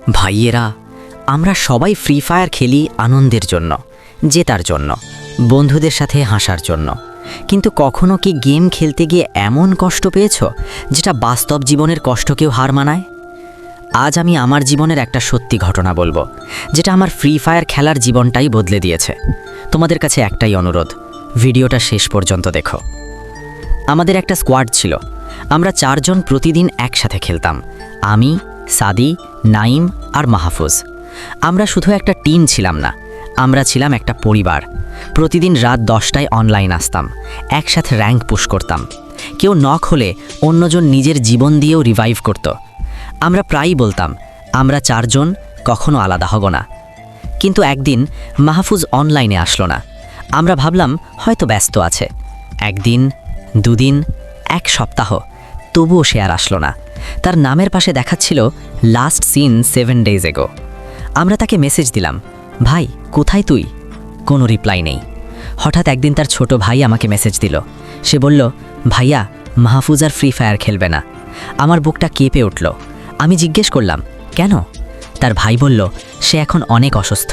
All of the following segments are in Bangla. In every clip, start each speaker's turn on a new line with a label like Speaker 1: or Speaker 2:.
Speaker 1: ভাইয়েরা, আমরা সবাই ফ্রি ফায়ার খেলি আনন্দের জন্য, জেতার জন্য, বন্ধুদের সাথে হাসার জন্য। কিন্তু কখনো কি গেম খেলতে গিয়ে এমন কষ্ট পেয়েছ যেটা বাস্তব জীবনের কষ্টকেও হার মানায়? আজ আমি আমার জীবনের একটা সত্যি ঘটনা বলবো, যেটা আমার ফ্রি ফায়ার খেলার জীবনটাই বদলে দিয়েছে। তোমাদের কাছে একটাই অনুরোধ, ভিডিওটা শেষ পর্যন্ত দেখো। আমাদের একটা স্কোয়াড ছিল, আমরা 4 জন প্রতিদিন একসাথে খেলতাম। আমি, সাদি, নাইম আর মাহফুজ। আমরা শুধু একটা টিম ছিলাম না, আমরা ছিলাম একটা পরিবার। প্রতিদিন রাত 10টায় অনলাইন আসতাম, একসাথে র্যাঙ্ক পুশ করতাম। কেউ নক হলে অন্যজন নিজের জীবন দিয়েও রিভাইভ করত। আমরা প্রায়ই বলতাম, আমরা 4 জন কখনো আলাদা হব না। কিন্তু একদিন মাহফুজ অনলাইনে আসলো না। আমরা ভাবলাম হয়তো ব্যস্ত আছে। একদিন, 2 দিন, 1 সপ্তাহ, তবুও সে আর আসলো না। তার নামের পাশে দেখাচ্ছিল লাস্ট সিন 7 ডেজ এগো। আমরা তাকে মেসেজ দিলাম, ভাই কোথায় তুই? কোনো রিপ্লাই নেই। হঠাৎ একদিন তার ছোট ভাই আমাকে মেসেজ দিল। সে বলল, ভাইয়া মাহফুজ আর ফ্রি ফায়ার খেলবে না। আমার বুকটা কেঁপে উঠল। আমি জিজ্ঞেস করলাম, কেন? তার ভাই বলল, সে এখন অনেক অসুস্থ,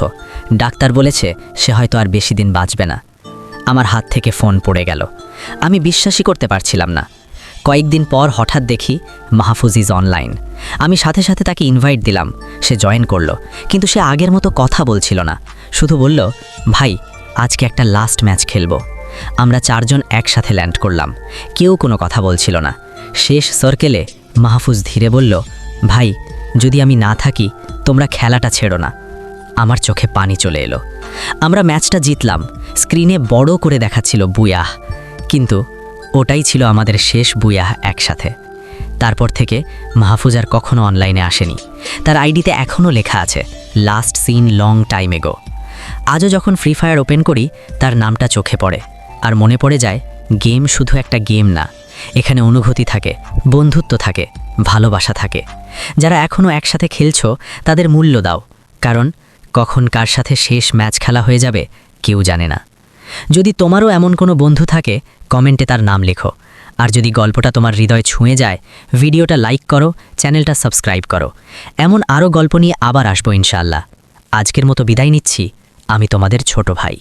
Speaker 1: ডাক্তার বলেছে সে হয়তো আর বেশি দিন বাঁচবে না। আমার হাত থেকে ফোন পড়ে গেল। আমি বিশ্বাসই করতে পারছিলাম না। কয়েকদিন পর হঠাৎ দেখি মাহফুজ ইজ অনলাইন। আমি সাথে সাথে তাকে ইনভাইট দিলাম। সে জয়েন করলো, কিন্তু সে আগের মতো কথা বলছিল না। শুধু বলল, ভাই আজকে একটা লাস্ট ম্যাচ খেলবো। আমরা 4 জন একসাথে ল্যান্ড করলাম। কেউ কোনো কথা বলছিল না। শেষ সার্কেলে মাহফুজ ধীরে বলল, ভাই যদি আমি না থাকি তোমরা খেলাটা ছেড়ো না। আমার চোখে পানি চলে এলো। আমরা ম্যাচটা জিতলাম। স্ক্রিনে বড় করে দেখাচ্ছিল বুয়াহ, কিন্তু ওটাই ছিল আমাদের শেষ বুয়াহ একসাথে। তারপর থেকে মাহফুজ আর কখনো অনলাইনে আসেনি। তার আইডিতে এখনও লেখা আছে লাস্ট সিন লং টাইম এগো। আজও যখন ফ্রি ফায়ার ওপেন করি তার নামটা চোখে পড়ে, আর মনে পড়ে যায় গেম শুধু একটা গেম না, এখানে অনুভূতি থাকে, বন্ধুত্ব থাকে, ভালোবাসা থাকে। যারা এখনও একসাথে খেলছো তাদের মূল্য দাও, কারণ কখন কার সাথে শেষ ম্যাচ খেলা হয়ে যাবে কেউ জানে না। যদি তোমারও এমন কোনো বন্ধু থাকে কমেন্টে তার নাম লেখো। আর যদি গল্পটা তোমার হৃদয় ছুঁয়ে যায়, ভিডিওটা লাইক করো, চ্যানেলটা সাবস্ক্রাইব করো। এমন আরও গল্প নিয়ে আবার আসবো ইনশাআল্লাহ। আজকের মতো বিদায় নিচ্ছি, আমি তোমাদের ছোট ভাই।